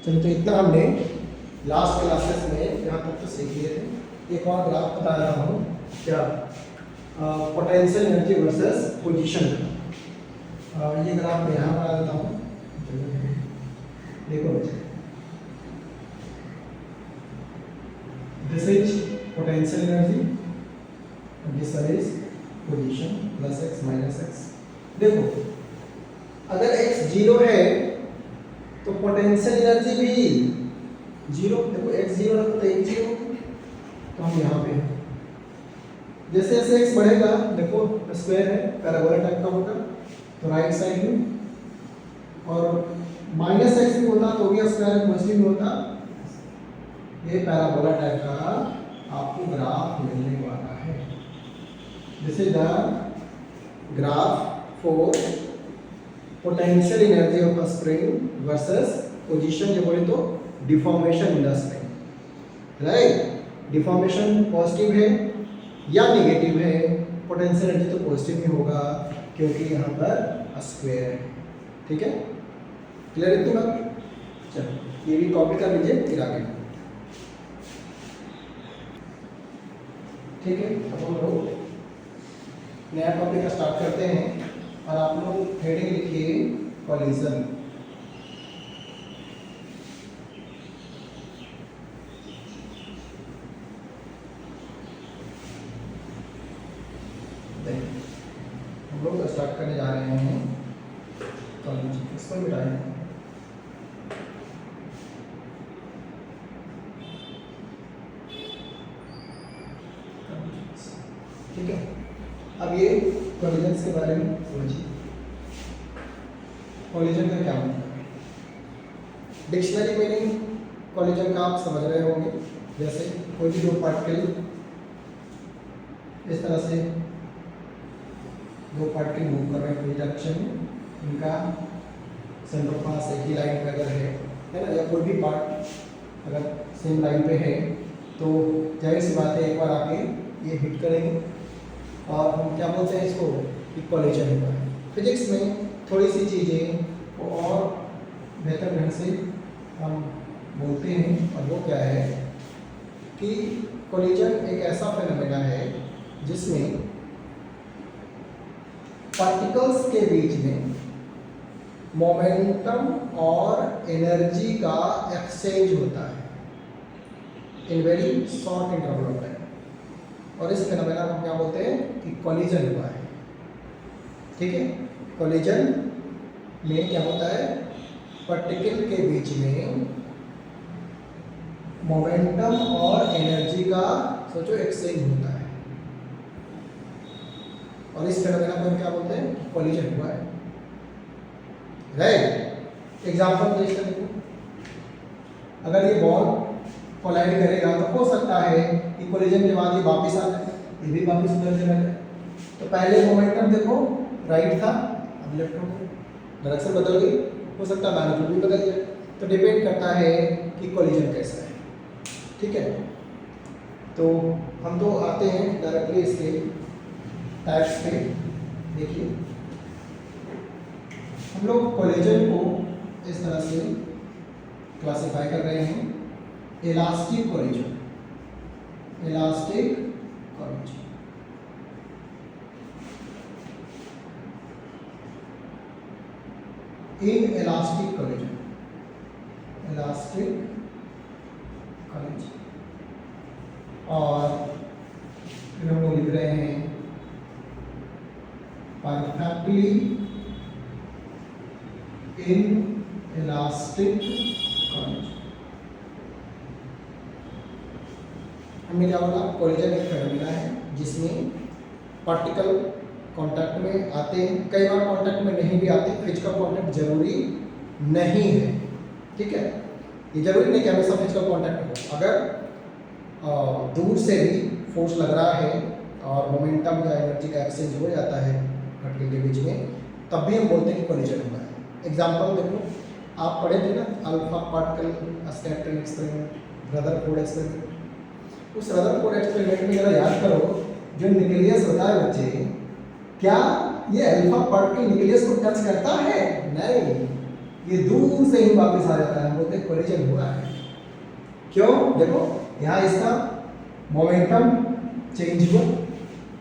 चलो, तो इतना हमने लास्ट क्लासेस में यहाँ तक तो सीख लिए थे। एक और ग्राफ बता रहा हूँ, क्या पोटेंशियल एनर्जी वर्सेस पोजीशन का। ये ग्राफ मैं यहाँ बना देता हूँ। देखो बच्चे, this is potential energy, this is position plus x minus x. देखो, अगर x 0 है तो पोटेंशियल एनर्जी भी 0। देखो x 0 है तो x 0, तो हम यहाँ पे हैं। जैसे जैसे x बढ़ेगा, देखो स्क्वायर है, पैराबोला टाइप का होगा, तो राइट साइड में, और माइनस एक्स भी होता तो भी स्क्वायर पॉजिटिव में होता। ये पैराबोला टाइप का आपको ग्राफ मिलने वाला है। This is the graph for potential energy of a spring versus position, ये बोले तो deformation in the spring, right. Deformation positive है या नेगेटिव है, पोटेंशियल एनर्जी तो पॉजिटिव में होगा क्योंकि यहाँ पर स्क्वायर है। ठीक है, क्लियर इतनी बात? चलो, ये भी कॉपी कर लीजिए, फिर आगे। ठीक है, अब हम लोग नया टॉपिक स्टार्ट करते हैं, और आप लोग हेडिंग लिखिए कॉलिजन। हम लोग स्टार्ट करने जा रहे हैं कॉलिजन। इसको मिटाएं। ठीक है, अब ये कॉलिजन्स के बारे में समझिए। कॉलिजन का क्या मतलब है? डिक्शनरी मीनिंग कॉलिजन का आप समझ रहे होंगे। जैसे कोई भी दो पार्टिकल, इस तरह से दो पार्टिकल मूव कर रहे हैं कोई डायरेक्शन में, इनका सेंटर ऑफ मास एक ही लाइन पे अगर है ना, या कोई भी पार्ट अगर सेम लाइन पे है, तो जाहिर सी बात है एक बार आके ये हिट करेंगे, और हम क्या बोलते हैं इसको, कॉलिजन होगा। फिजिक्स में थोड़ी सी चीज़ें को और बेहतर ढंग से हम बोलते हैं, और वो क्या है कि कॉलिजन एक ऐसा फेनोमेना है जिसमें पार्टिकल्स के बीच में मोमेंटम और एनर्जी का एक्सचेंज होता है in very short interval of time, और इस फेनोमेना को क्या बोलते हैं कि कॉलिजन हुआ है। ठीक है, कॉलिजन में क्या होता है, पार्टिकल के बीच में मोमेंटम और एनर्जी का सोचो एक्सचेंज होता है, और इस फेनोमेना को हम क्या बोलते हैं, कॉलिजन हुआ है, राइट। एग्जांपल देखते हैं, अगर ये बॉल कोलाइड करेगा तो हो सकता है कि कॉलिजन के बाद ये वापस आ जाए, ये भी वापस उधर चला जाए। तो पहले मोमेंटम देखो राइट था, अब लेफ्ट हो गया, डायरेक्शन बदल गई, हो सकता है मैग्नीट्यूड भी बदल जाए। तो डिपेंड करता है कि कॉलिजन कैसा है। ठीक है, तो हम तो आते हैं डायरेक्टली इसके टाइप्स पे। देखिए, हम लोग कॉलिजन को इस तरह से क्लासिफाई कर रहे हैं, elastic collision, elastic collision, in elastic collision, elastic collision, और फिर हम लोग लिख रहे हैं परफेक्टली इन इलास्टिक कॉलिजन। हमने क्या बोला, कॉलिजन एक फेनोमेना है जिसमें पार्टिकल कांटेक्ट में आते हैं, कई बार कांटेक्ट में नहीं भी आते, फिजिकल कांटेक्ट जरूरी नहीं है। ठीक है, ये जरूरी नहीं कि हमेशा फिजिकल कांटेक्ट हो। अगर दूर से भी फोर्स लग रहा है और मोमेंटम या एनर्जी का एक्सचेंज हो जाता है पार्टिकल के बीच में, तब भी हम बोलते हैं कि कॉलिजन हुआ है। एग्जाम्पल देखो, आप पढ़े थे ना alpha particle scattering experiment, Rutherford experiment. उस रदरफोर्ड एक्सपेरिमेंट में जरा याद करो, जो न्यूक्लियस होता है बच्चे, क्या ये अल्फा पार्टिकल न्यूक्लियस को टच करता है? नहीं, ये दूर से ही वापस आ जाता है, हम बोलते हैं कोलिजन हुआ है। क्यों? देखो यहाँ इसका मोमेंटम चेंज हुआ,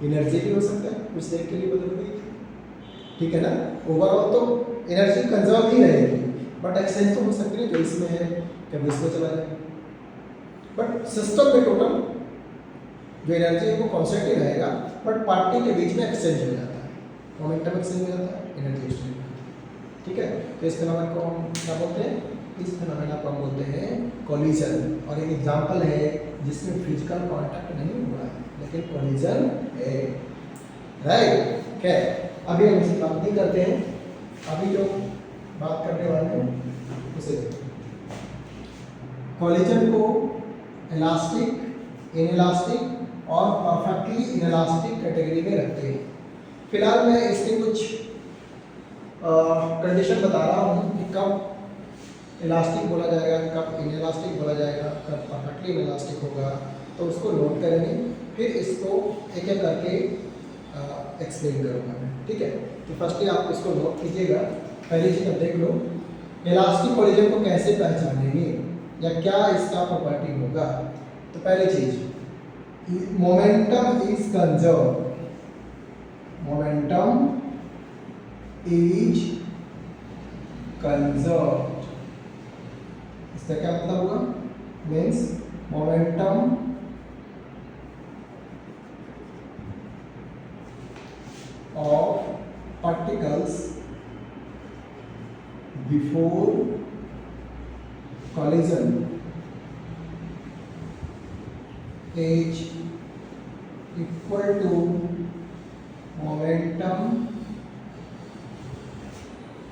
एनर्जी भी हो सकता है कुछ देर के लिए बदल गई थी, ठीक है ना। ओवरऑल तो एनर्जी कंजर्व ही रहेगी, बट एक्सचेंज तो हो सकती है, जो इसमें है कभी इसमें चला जाए, बट सिस्टम में टोटल जो एनर्जी है वो कॉन्स्टेंट ही रहेगा, बट पार्टिकल के बीच में एक्सचेंज हो जाता है, मोमेंटम एक्सचेंज हो जाता है, एनर्जी एक्सचेंज हो जाता है, ठीक है। तो इस फिनोमेना को हम क्या बोलते हैं? इस फिनोमेना को हम बोलते हैं कोलिजन। और एक एग्जांपल है जिसमें फिजिकल कांटेक्ट नहीं हुआ है लेकिन कोलिजन है, राइट। क्या अभी हम इसकी बात नहीं करते हैं, अभी जो बात करने वाले हैं उसे कोलिजन को इलास्टिक, इनइलास्टिक और परफेक्टली इनइलास्टिक कैटेगरी में रखते हैं। फिलहाल मैं इसके कुछ कंडीशन बता रहा हूँ कि कब इलास्टिक बोला जाएगा, कब इनइलास्टिक बोला जाएगा, कब परफेक्टली इनइलास्टिक होगा, तो उसको नोट करेंगे, फिर इसको एक एक करके एक्सप्लेन करूँगा मैं, ठीक है। तो फर्स्टली आप इसको नोट कीजिएगा। पहली चीज़ आप देख लो, इलास्टिक कोलिजन को कैसे पहचानेंगे या क्या इसका प्रॉपर्टी होगा। तो पहली चीज, momentum is conserve, momentum is conserve, इसका क्या मतलब हुआ? Means momentum of particles before collision is equal to momentum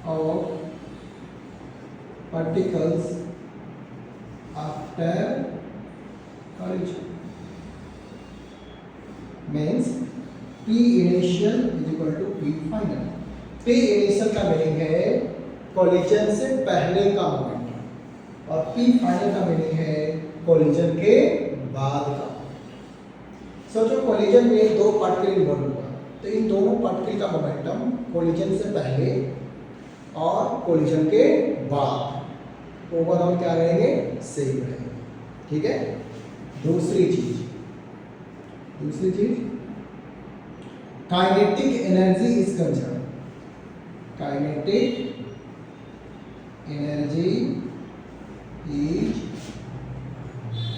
of particles after collision. Means P initial is equal to P final. P initial का meaning है collision से पहले का momentum और P फाइनल का मीनिंग है कोलिजन के बाद का। सोचो कोलिजन में दो पार्टिकल इन्वॉल्व हुआ, तो इन दोनों पार्टिकल का मोमेंटम कोलिजन से पहले और कोलिजन के बाद ओवरऑल क्या रहेंगे? सेम रहेंगे, ठीक है। दूसरी चीज kinetic energy is conserve, kinetic energy is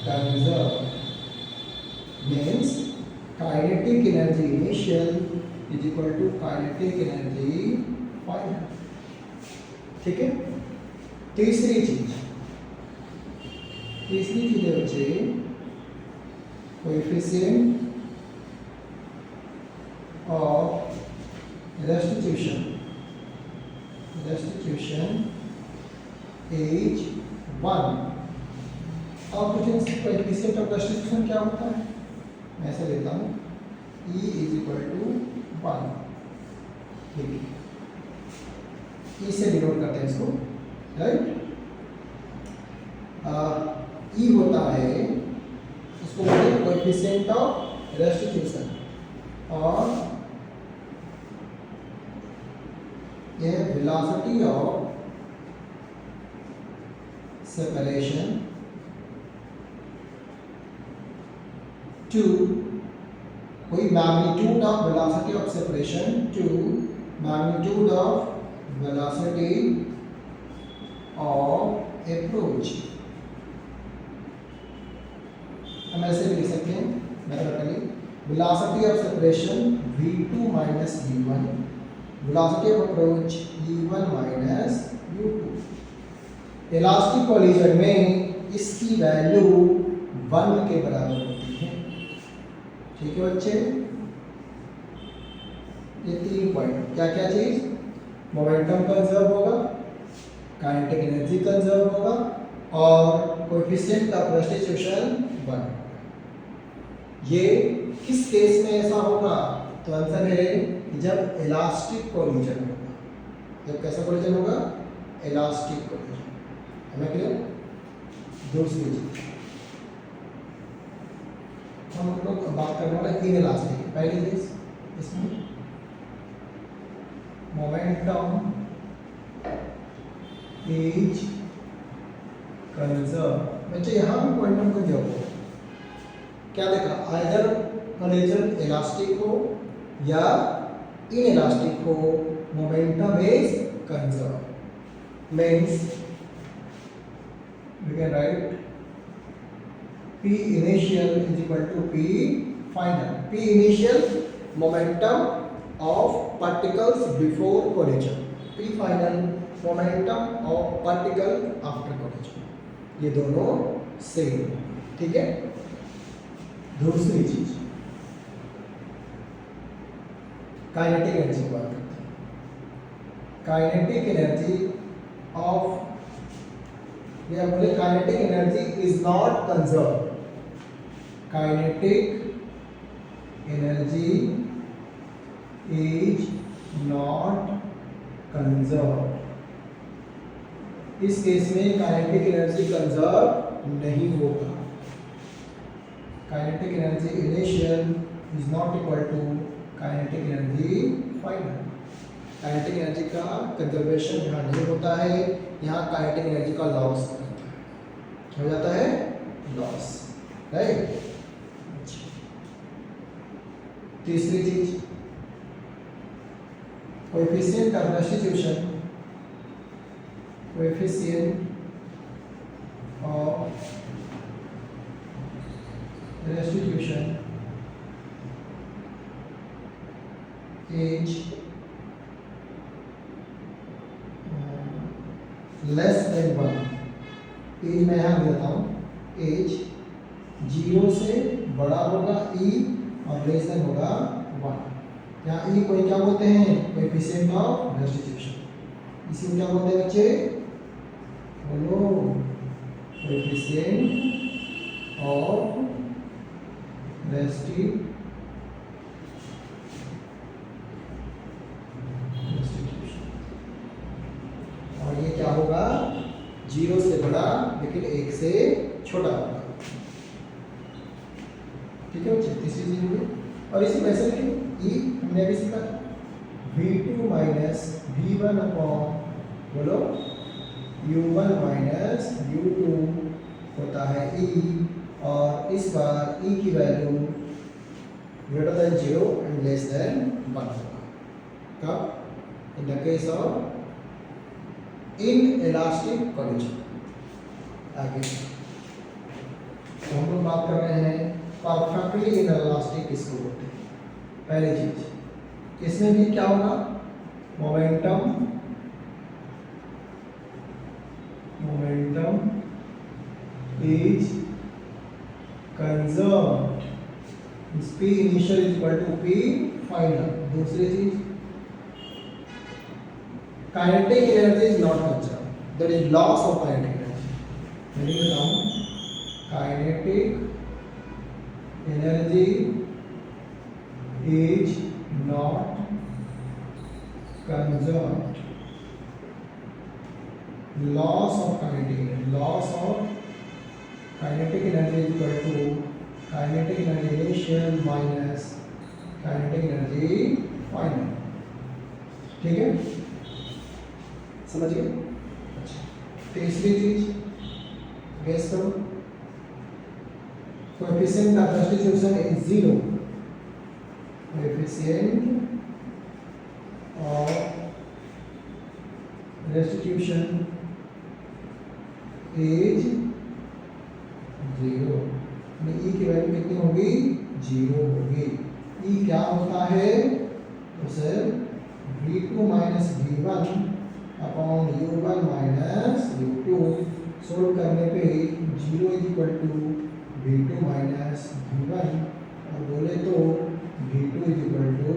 conserve means kinetic energy initial is equal to kinetic energy final, ठीक है। तीसरी चीज है बच्चे कोएफिशिएंट of restitution is 1। अब कुछ कोएफिशिएंट ऑफ रेस्टिट्यूशन क्या होता है? मैं ऐसे लेता हूँ E is equal to 1, ठीक है, E से डिनोट करते हैं इसको, राइट। E होता है, इसको बोलते हैं कोएफिशिएंट ऑफ रेस्टिट्यूशन, और यह वेलोसिटी ऑफ सेपरेशन टू कोई magnitude of velocity of separation to magnitude of velocity of approach. हम ऐसे भी लिख सकते हैं mathematically, velocity of separation v2 minus v1, velocity of approach u1 minus u2। Elastic collision में इसकी वैल्यू 1 के बराबर होती है, ठीक है बच्चे। ये 3 पॉइंट, क्या क्या चीज? मोमेंटम कंजर्व होगा, काइनेटिक एनर्जी कंजर्व होगा, और कोएफिशिएंट ऑफ रेस्टिट्यूशन 1। ये किस केस में ऐसा होगा? तो आंसर है कि जब इलास्टिक कोलिजन होगा। जब कैसा कोलिजन होगा? Elastic collision. हमें क्लियर? दूसरी चीज हम लोग बात करने वाले इनइलास्टिक। पहली चीज इसमें मोमेंटम इज कंजर्व। बच्चे यहाँ भी क्वांटम को दिया हुआ क्या देखा, आइदर कॉलिजन इलास्टिक हो या इनइलास्टिक हो, momentum is conserve. Means we can write P initial is equal to P final. P initial momentum of particles before collision. P final momentum of particle after collision. ये दोनों same, ठीक है। दूसरी चीज kinetic energy की बात करते हैं। काइनेटिक एनर्जी ऑफ या बोले kinetic energy is not conserve. Kinetic energy is not conserve. इस केस में काइनेटिक एनर्जी कंजर्व नहीं होगा। Kinetic energy initial is not equal to kinetic energy final. Kinetic energy का कंजर्वेशन यहाँ नहीं होता है, यहाँ काइनेटिक एनर्जी का लॉस हो जाता है, लॉस, राइट। तीसरी चीज coefficient of restitution, coefficient of restitution is less than 1। As मैं यहाँ देता हूँ, एज 0 से बड़ा होगा ई और लेस देन होगा 1। यहाँ ई को क्या बोलते हैं, कोएफिशिएंट ऑफ रेस्टिट्यूशन। इसी को क्या बोलते हैं बच्चे, बोलो, कोएफिशिएंट ऑफ रेस्टिट्यूशन। और ये क्या होगा, 0 से बड़ा लेकिन 1 से छोटा होगा, ठीक है बच्चे। तीसरी चीज होगी, और इसी वैसे ई हमने अभी सीखा v2 माइनस v1 अपॉन, बोलो, u1 माइनस u2 होता है e, और इस बार e की value greater than 0 and less than 1 होगा। कब, in the case of inelastic collision. आगे तो हम लोग बात कर रहे हैं परफेक्टली इनइलास्टिक किसको बोलते हैं। पहली चीज, इसमें भी क्या होगा, momentum is conserved, P initial is equal to P final। दूसरी चीज, kinetic energy is not conserved, that is loss of kinetic energy। मैं लिख देता हूँ, kinetic energy is not conserved, loss of kinetic energy, loss of kinetic energy is equal to kinetic energy initial minus kinetic energy final। ठीक है, समझ गए। तीसरी चीज गेस करो, coefficient of restitution is 0। Coefficient of restitution is 0। ई की value कितनी होगी, 0 होगी। ई क्या होता है, तो sir v2 minus v1 upon u1 minus u2। Solve करने पे 0 is equal to v2 minus v1, और बोले तो v2 इज इक्वल टू,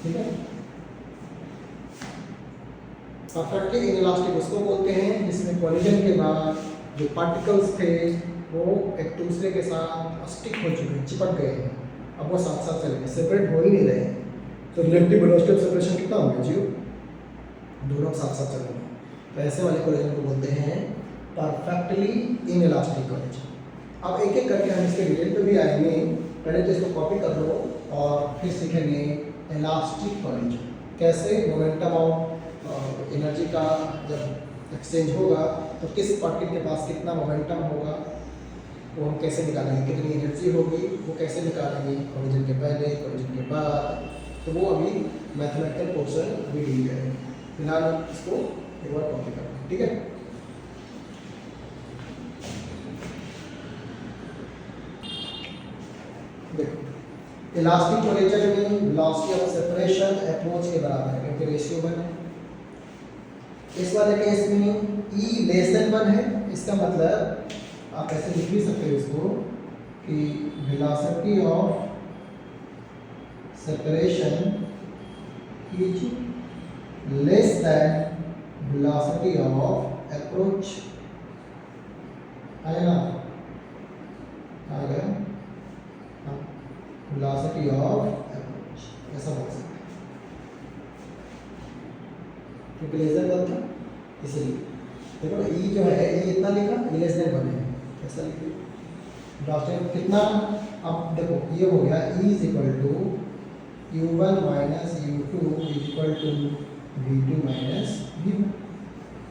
ठीक है। परफेक्टली इनइलास्टिक उसको बोलते हैं जिसमें कॉलिजन के बाद जो पार्टिकल्स थे वो एक दूसरे के साथ स्टिक हो चुके हैं, चिपक गए हैं, अब वो साथ साथ चलेंगे, सेपरेट हो ही नहीं रहे हैं। तो रिलेटिव वेलोसिटी ऑफ सेपरेशन कितना होगा, 0, दोनों साथ साथ चलेंगे। तो ऐसे वाले कॉलिजन को बोलते हैं परफेक्टली इनइलास्टिक कॉलिजन। अब एक एक करके हम इसके डिटेल पे भी आएंगे, पहले तो इसको कॉपी कर लो और फिर सीखेंगे इलास्टिक कॉलिजन। कैसे मोमेंटम ऑफ एनर्जी का जब एक्सचेंज होगा तो किस पार्टिकल के पास कितना मोमेंटम होगा वो हम कैसे निकालेंगे, कितनी एनर्जी होगी वो कैसे निकालेंगे, कोलिजन के पहले कोलिजन के बाद, तो वो अभी मैथमेटिकल पोर्शन अभी डील करेंगे। फिलहाल इसको एक बार कॉपी करें, ठीक है। देखो इलास्टिक कोलिजन में वेलोसिटी ऑफ सेपरेशन अप्रोच के बराबर है क्योंकि रेशियो 1 है। इस वाले केस में E लेस देन 1 है, इसका मतलब आप ऐसे लिख भी सकते हो इसको कि velocity of separation is less then velocity of approach. आया ना, आ गया वेलोसिटी ऑफ अप्रोच, ऐसा बोल सकते हैं क्योंकि लेस देन 1 था इसलिए। देखो E जो है ये इतना लिखा, ये लेस देन 1 है, ऐसा लिखिए वेलोसिटी कितना। अब देखो ये हो गया E is equal to U1 minus U2 is equal to V2 minus V1,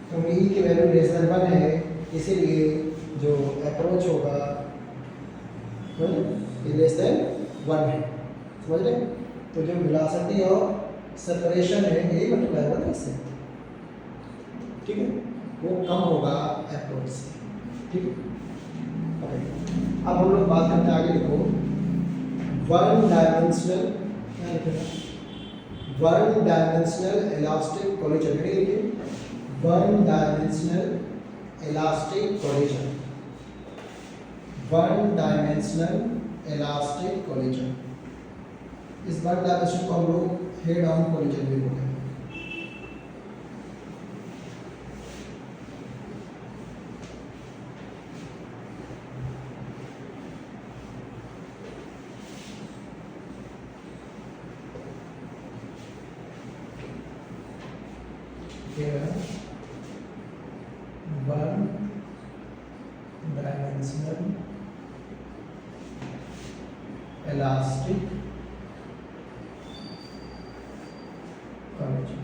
क्योंकि E की वैल्यू लेस देन 1 है इसीलिए जो अप्रोच होगा ये लेस देन 1 है, समझ रहे। तो जो वेलोसिटी ऑफ सेपरेशन है यही मल्टीप्लाई होगा इससे, ठीक है, वो कम होगा अप्रोच से, ठीक है। अब हम लोग बात करते हैं आगे। देखो वन डायमेंशनल, क्या लिखेगा, वन डायमेंशनल इलास्टिक कोलिजन, लिखिए one dimensional elastic collision, one dimensional elastic collision. इस वन डायमेंशन को हम लोग हेड ऑन कोलिजन भी बोलते हैं। वन डायमेंशनल इलास्टिक कोलिजन,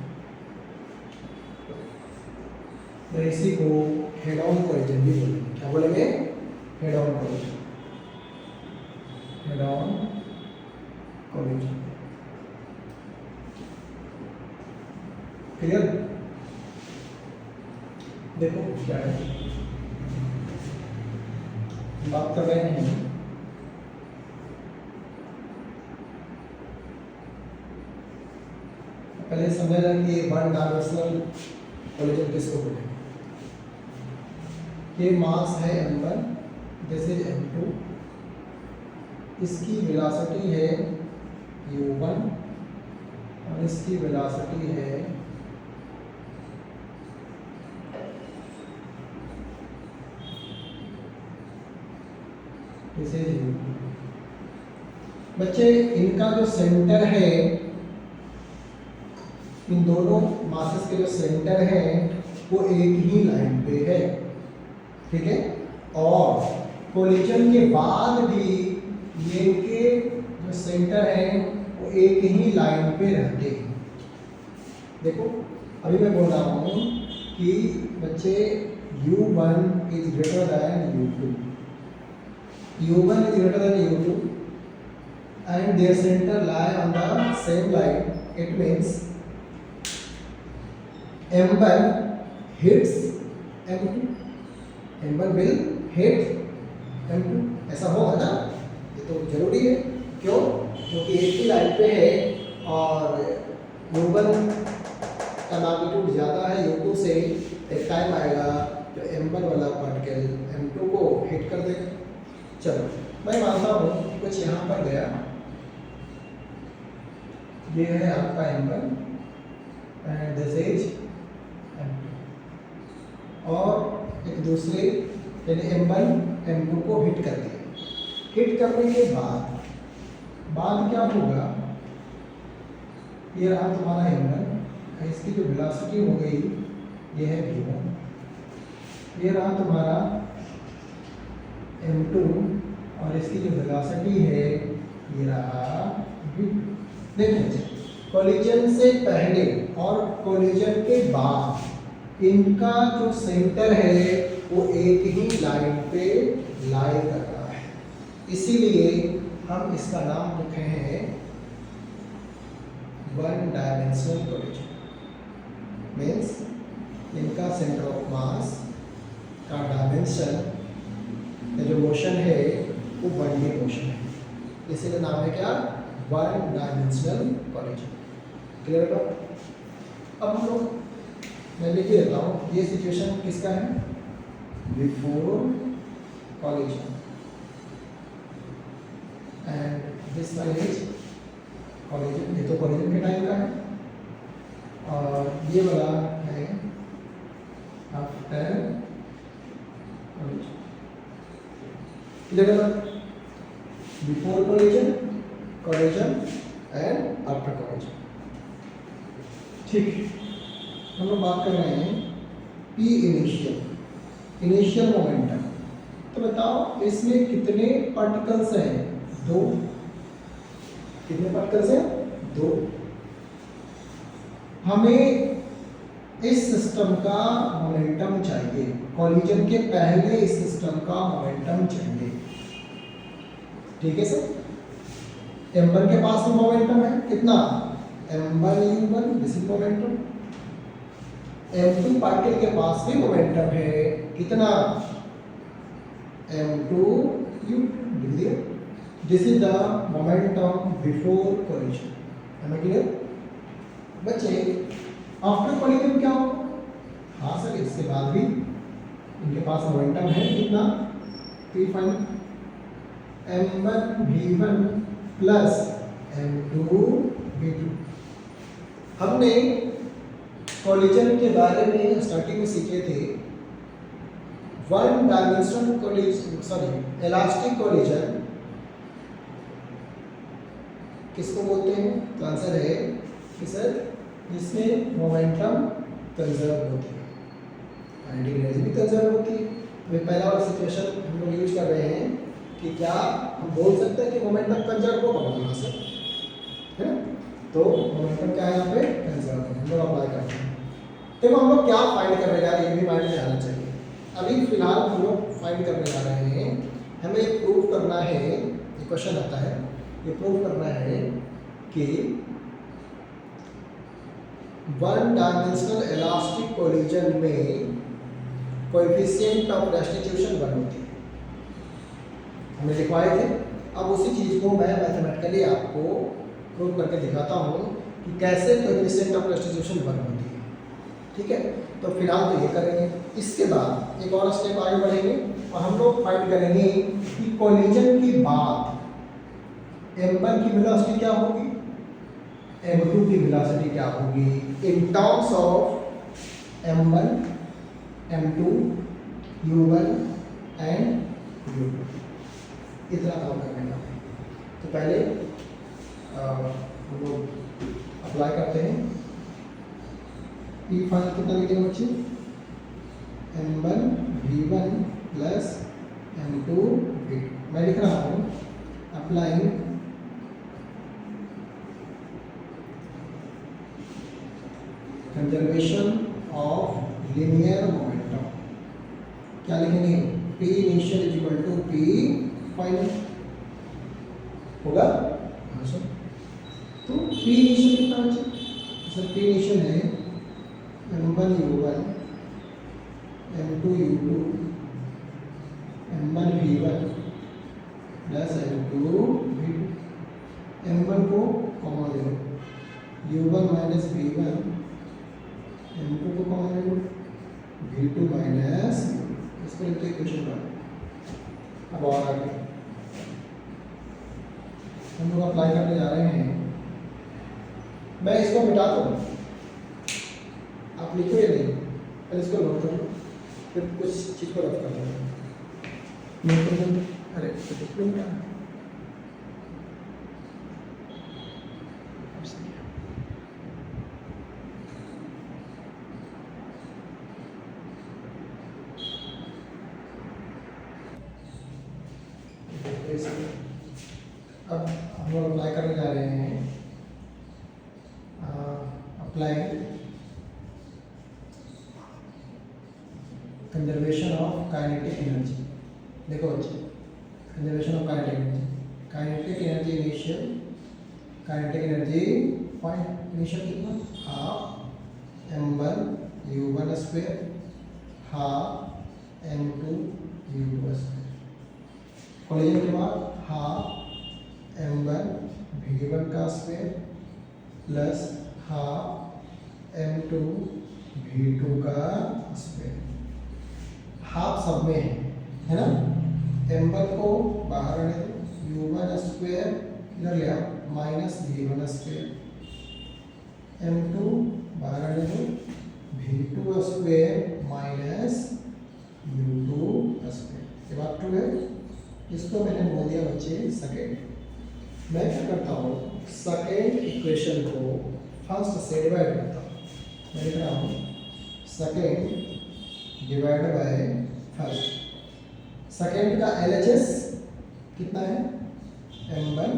तो इसी को हेड ऑन कोलिजन भी बोलेंगे। क्या बोलेंगे, head on collision, head on collision, clear. देखो क्या है, बात कर रहे हैं पहले समझ रहे कि वन डायमेंशनल कोलिजन किसको बोलेंगे। ये मास है m1, दिस इज m2, इसकी वेलोसिटी है u1 और इसकी वेलोसिटी है बच्चे। इनका जो सेंटर है, इन दोनों मासेस के जो सेंटर है वो एक ही लाइन पे है, ठीक है। और कोलिजन के बाद भी ये के जो सेंटर है वो एक ही लाइन पे रहते हैं। देखो अभी मैं बोल रहा हूँ कि बच्चे U1 is greater than U2, U1 is greater than U2 and their center lie on the same line. It means M1 hits M2, M1 will hit M2, ऐसा होगा ना, ये तो जरूरी है। क्यों, क्योंकि एक ही लाइन पे है और U1 का मैग्नीट्यूड ज़्यादा है U2 से। एक टाइम आएगा जो M1 वाला पार्टिकल M2 को हिट कर देगा। चलो मैं मानता हूँ कुछ यहाँ पर गया, ये है आपका M1 and this is M2, और एक दूसरे यानी M1 M2 को हिट कर दिया। हिट करने के बाद क्या होगा, ये रहा तुम्हारा M1, इसकी जो वेलोसिटी हो गई ये है V1, ये रहा तुम्हारा M2 और इसकी जो वेलोसिटी है ये रहा V2। देखो कोलिजन से पहले और कोलिजन के बाद इनका जो सेंटर है वो एक ही लाइन पे लाई कर रहा है, इसीलिए हम इसका नाम रखे हैं वन डायमेंशनल कोलिजन। मीन्स इनका सेंटर ऑफ मास का डायमेंशन जो मोशन है वो वन डी मोशन है, इसीलिए नाम है क्या, वन डायमेंशनल कोलिजन। क्लियर है? अब हम लोग, मैं लिख देता हूँ, ये सिचुएशन किसका है, before collision, and this one is collision. ये तो कोलिजन के टाइम का है, और ये वाला है आफ्टर कोलिजन। क्लियर है? Before collision, collision and after collision. ठीक है, हम लोग बात कर रहे हैं पी इनिशियल मोमेंटम। तो बताओ इसमें कितने पार्टिकल्स हैं, दो। कितने पार्टिकल्स हैं, दो। हमें इस सिस्टम का मोमेंटम चाहिए, कोलिजन के पहले इस सिस्टम का मोमेंटम चाहिए। ठीक है सर, m1 के पास में मोमेंटम है कितना, m1 u1, this is momentum. m2 particle के पास भी मोमेंटम है कितना, m2 u2, लिख दिया। This is the momentum before collision. है क्लियर बच्चे? आफ्टर कोलिजन क्या होगा, हाँ सर इसके बाद भी इनके पास मोमेंटम है कितना, p final m1 v1 plus m2 v2। हमने कोलिजन के बारे में स्टार्टिंग में सीखे थे, one dimensional collision, sorry elastic collision किसको बोलते हैं, तो आंसर है कि सर इसमें मोमेंटम कंजर्व होती है, काइनेटिक एनर्जी भी कंजर्व होती है। तो पहला वाला सिचुएशन हम लोग यूज कर रहे हैं कि क्या हम बोल सकते हैं कि मोमेंटम कंजर्व होगा वहाँ से, है ना? तो मोमेंटम क्या है यहाँ पे, कंजर्व है। हम लोग अप्लाई करते हैं। देखो हम लोग क्या फाइंड कर रहे हैं यार, ये भी माइंड में आना चाहिए। अभी फिलहाल हम लोग फाइंड करने जा रहे हैं, हमें ये प्रूव करना है, ये क्वेश्चन आता है, ये प्रूव करना है कि वन डायमेंशनल इलास्टिक कोलिजन में कोएफिशिएंट ऑफ रेस्टिट्यूशन 1 होती है, हमने लिखवाए थे। अब उसी चीज़ को मैं मैथमेटिकली आपको प्रूव करके दिखाता हूँ कि कैसे कोएफिशिएंट ऑफ रेस्टिट्यूशन 1 होती है। ठीक है, तो फिलहाल तो ये करेंगे, इसके बाद एक और स्टेप आगे बढ़ेंगे और हम लोग फाइंड करेंगे कि कोलिजन के बाद m1 की वेलोसिटी क्या होगी, m2 की वेलोसिटी क्या होगी in terms of m1, m2, u1 and u2। इतना काम करने का है। तो पहले हम लोग अप्लाई करते हैं। पी फाइनल कितना लिखेंगे बच्चे, m1 v1 plus m2 v2। मैं लिख रहा हूँ applying conservation of linear momentum. क्या लिखेंगे, p initial is equal to p final होगा। तो p इनिशियल कितना बचे, सर p इनिशियल है m1 u1, m2 u2, m1 v1 plus m2 v2। m1 को कॉमन ले लो, u1 माइनस v1, m2 को कॉमन ले लो, v2 माइनस, इसको लिखते हैं इक्वेशन 1। अब और आगे हम लोग अप्लाई करने जा रहे हैं। मैं इसको मिटा दूँ, आप लिखो या नहीं, पहले इसको नोट कर लो, फिर कुछ चीज़ को रफ कर लो। नोट कर लो, अरे तो लिख लो क्या, अब हम लोग अप्लाई करने जा रहे हैं applying conservation of kinetic energy. देखो बच्चे, conservation of kinetic energy, kinetic energy initial, kinetic energy point initial कितना, half m1 u1 square half m2 u2 square, collision के बाद हाफ m1 v1 का square plus half m2 v2 का square, half सब में है ना, m1 को बाहर आने दो, u1 स्क्वायर इधर ले आओ माइनस v1 स्क्वायर, m2 बाहर आने दो, v2 square minus u2 square, ये बात ट्रू है। इसको मैंने बोल दिया बच्चे सेकेंड। मैं क्या करता हूँ, सेकेंड इक्वेशन को फर्स्ट से डिवाइड करता हूँ। मैं लिख रहा हूँ second divide by first. Second का LHS कितना है, m1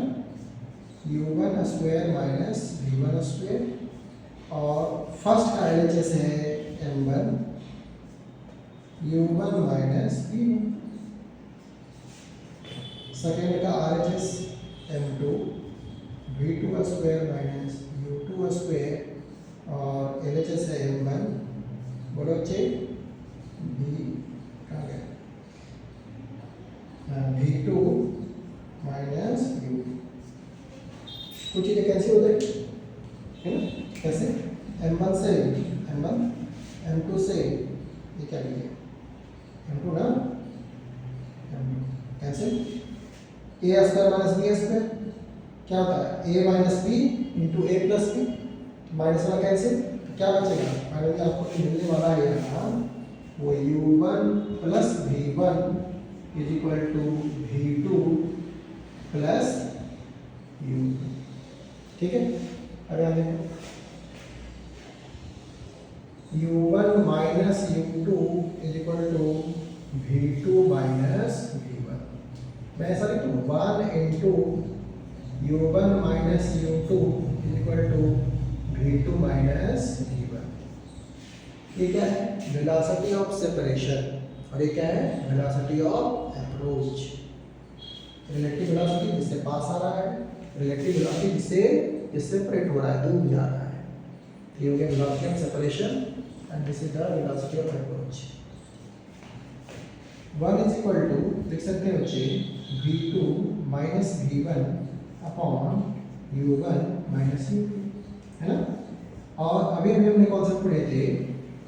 u1 square minus v1 square, और फर्स्ट का LHS है m1 u1 minus v1। Second का RHS m2 v2 square minus u2 square, और LHS है m1, बोलो बच्चे v कहाँ गया, v2 माइनस u, कुछ चीज़ें कैंसिल हो जाएगी है ना, कैसे, m1 से m1, m2 से ये क्या लीजिए m2 ना, cancel, a square minus b square क्या होता है, a minus B into A plus B, minus वाला कैंसिल, क्या बचेगा, फाइनली आपको मिलने वाला है यहाँ वो u1 plus v1 is equal to v2 plus u2। ठीक है, अब यहाँ देखो u1 minus u2 is equal to v2 minus v1। मैं ऐसा लिख दूँ 1 into u1 minus u2 is equal to v2 minus v1। ये क्या है, वेलोसिटी ऑफ सेपरेशन, और ये क्या है, velocity of approach. Relative velocity जिससे पास आ रहा है, रिलेटिव वेलोसिटी जिससे सेपरेट हो रहा है, दूर जा रहा है। ये हो गया velocity of separation and this is the velocity of approach. 1 is equal to लिख सकते हैं बच्चे v2 minus v1 upon u1 minus u2, है ना। और अभी हमने कॉन्सेप्ट पढ़े थे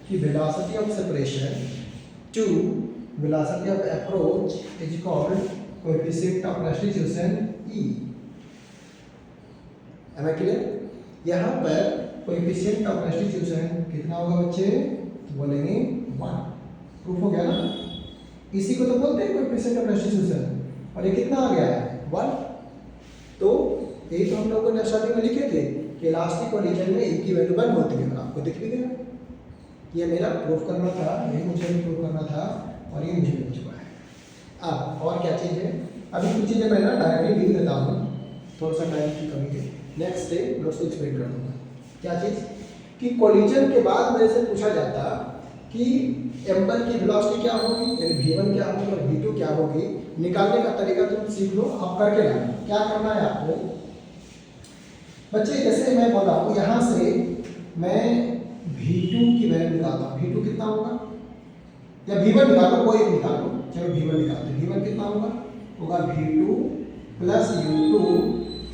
कि velocity of separation to velocity of approach is equal coefficient of restitution e। है क्लियर, यहाँ पर कोएफिशिएंट ऑफ रेस्टिट्यूशन कितना होगा बच्चे, बोलेंगे 1। प्रूफ हो गया ना, इसी को तो बोलते हैं कोएफिशिएंट ऑफ रेस्टिट्यूशन, और ये कितना आ गया है 1। तो यही तो हम लोगों ने स्टार्टिंग में लिखे थे कि इलास्टिक और रीजन में e की वैल्यू 1 होती है, और आपको दिख भी गया। ये मेरा प्रूफ करना था, ये मुझे भी प्रूफ करना था, और ये मुझे मिल चुका है। अब और क्या चीज़ है, अभी कुछ चीज़ें मैं ना डायरेक्टली लिख देता हूँ, थोड़ा सा टाइम की कमी है, नेक्स्ट डे मैं उसको एक्सप्लेन कर दूँगा। क्या चीज़ कि कोलिजन के बाद मेरे से पूछा जाता कि m1 की वेलोसिटी क्या होगी, यानी v1 क्या होगी और v2 क्या होगी, निकालने का तरीका तुम सीख लो। अब करके लाना, क्या करना है आपको बच्चे, जैसे मैं बोला हूँ यहाँ से मैं v2 की वैल्यू निकालता हूँ, v2 कितना होगा, या v1 निकालो, कोई एक निकालो, चलो v1 निकालते हैं। v1 कितना होगा v2 प्लस u2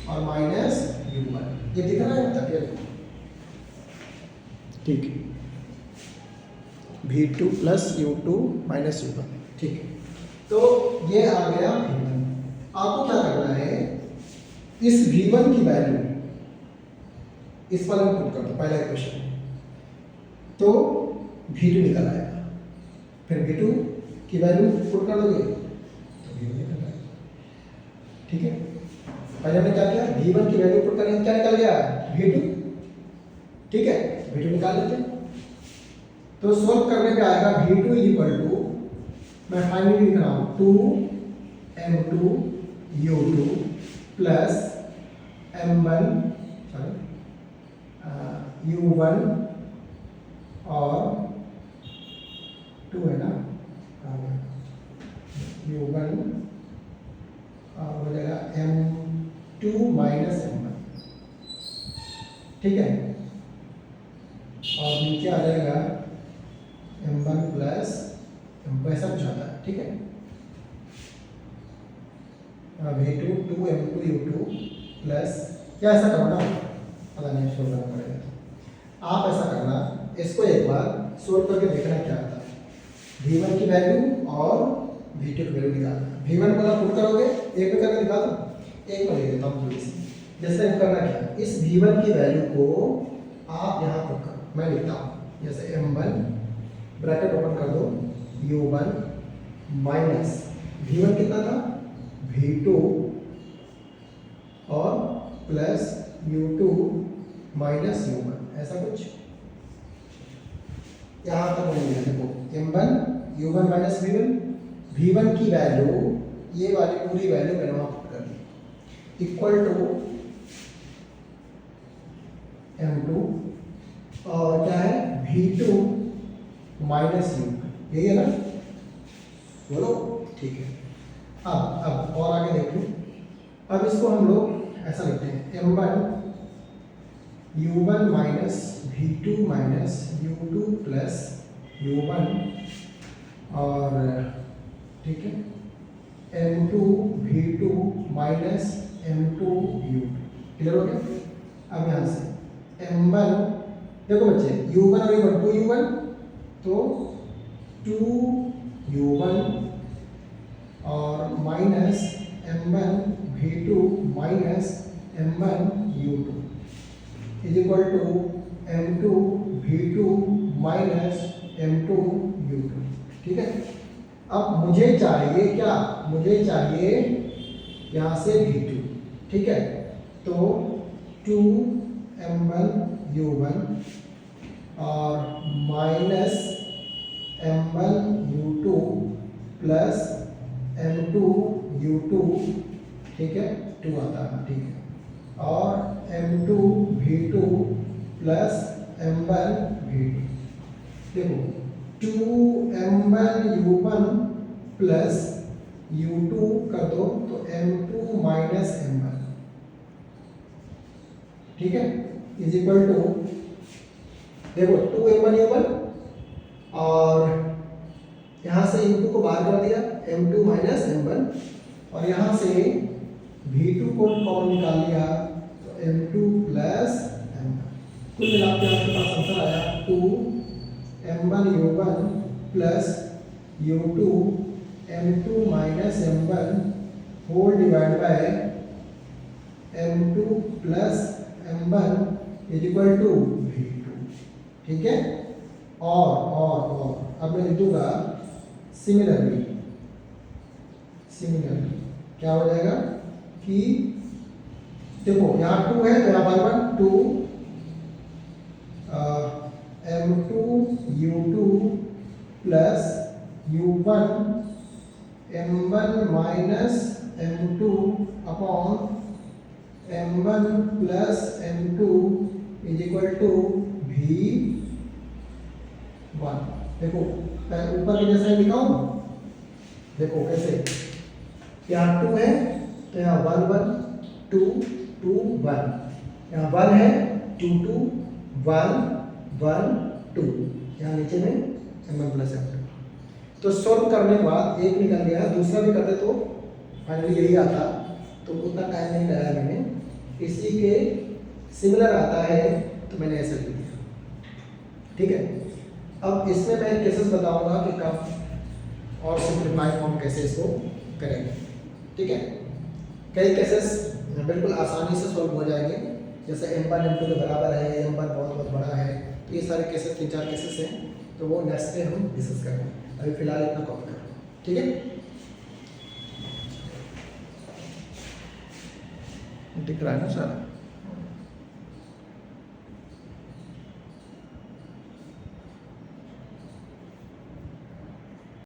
और माइनस u1। ये दिख रहा है मतलब क्लियर, ठीक है, v2 plus u2 minus u1, ठीक है। तो ये आ गया v1। आपको क्या करना है, इस v1 की वैल्यू इस पर हम पुट कर दो, पहला इक्वेशन, तो v2 निकल आएगा, फिर v2 की वैल्यू पुट कर दोगे तो v1 निकल आएगा। ठीक है, पहले हमने क्या किया, v1 की वैल्यू पुट करने क्या निकल गया v2। ठीक है, v2 निकाल लेते हैं, तो सॉल्व करने पे आएगा v2 इज इक्वल टू, मैं फाइनली लिख रहा हूँ 2m2 u2 plus m1 sorry u1 और 2 है ना, u1 और हो जाएगा m2 माइनस m1, ठीक है, और नीचे आ जाएगा m1 प्लस m2, ऐसा कुछ आता है, ठीक है। v2 2m2 u2 प्लस, क्या ऐसा करो ना, पता नहीं सोल्व करना पड़ेगा, आप ऐसा करना, इसको एक बार सोल्व करके देखना क्या आता है। v1 की वैल्यू और v2 की वैल्यू निकालना। v1 को आप पुट करोगे, एक में करके निकालो, एक में ले लेता हूँ थोड़ी सी। जैसे हम करना क्या, इस v1 की वैल्यू को आप यहाँ पुट करो, मैं लिखता हूँ जैसे m1 ब्रैकेट ओपन कर दो, u1 माइनस v1 कितना था, v2 और प्लस u2 माइनस u1, ऐसा कुछ यहाँ तक मिलेगा। देखो m1 u1 minus v1, v1 की वैल्यू ये वाली पूरी वैल्यू मैंने वहाँ पुट कर दी, इक्वल टू m2 और क्या है v2 माइनस u1, यही है ना, बोलो, ठीक है। अब और आगे देखो, अब इसको हम लोग ऐसा लिखते हैं m1 u1 minus v2 minus u2 plus u1 और ठीक है m2 v2 minus m2 u2, clear हो गया। अब यहाँ से m1, देखो बच्चे u1 और u1 2u1 तो 2u1 और minus m1 v2 minus m1 u2 is equal to m2 v2 minus m2 u2, ठीक है। अब मुझे चाहिए क्या, मुझे चाहिए यहाँ से v2, ठीक है, तो 2m1 u1 और minus m1 u2 plus m2 u2, ठीक है, 2 आता है, ठीक है, और m2 v2 plus m1 v2, देखो 2m1 u1 प्लस u2 कर दो तो m2 माइनस m1, ठीक है, इज इक्वल टू, देखो 2m1 u1 और यहाँ से u2 को बाहर कर दिया m2 माइनस m1 और यहाँ से v2 को कॉमन निकाल लिया तो m2 प्लस m1, कुल मिला के आपके पास आंसर आया 2m1 u1 plus u2 m2 minus m1 whole divide by m2 plus m1 is equal to v2, ठीक है। और अब मैं लिखूंगा सिमिलरली क्या हो जाएगा कि देखो यहाँ 2 है तो यहाँ 1 2 m2 u2 plus u1 m1 minus m2 upon m1 plus m2 is equal to v1। देखो ऊपर के जैसा ही लिखाऊं, देखो कैसे, यहाँ 2 है तो यहाँ 1 1 2 2 1, यहाँ 1 है 2 2 1 1 2, यहाँ नीचे में m1 प्लस m2। तो सॉल्व करने के बाद एक निकल गया, दूसरा भी करते तो फाइनली यही आता, तो उतना टाइम नहीं लगाया मैंने, इसी के सिमिलर आता है तो मैंने ऐसा लिख दिया, ठीक है। अब इसमें मैं केसेस बताऊंगा कि कब और सिंपलीफाई फॉर्म कैसे इसको करेंगे, ठीक है। कई केसेस बिल्कुल आसानी से सॉल्व हो जाएंगे, जैसे m1 m2 के बराबर है, m1 बहुत बड़ा है, तो ये सारे केसेस 3-4 केसेस हैं, तो वो नेक्स्ट डे हम डिस्कस करेंगे। अभी फिलहाल इतना कॉपी करो, ठीक है। दिख रहा है ना सारा।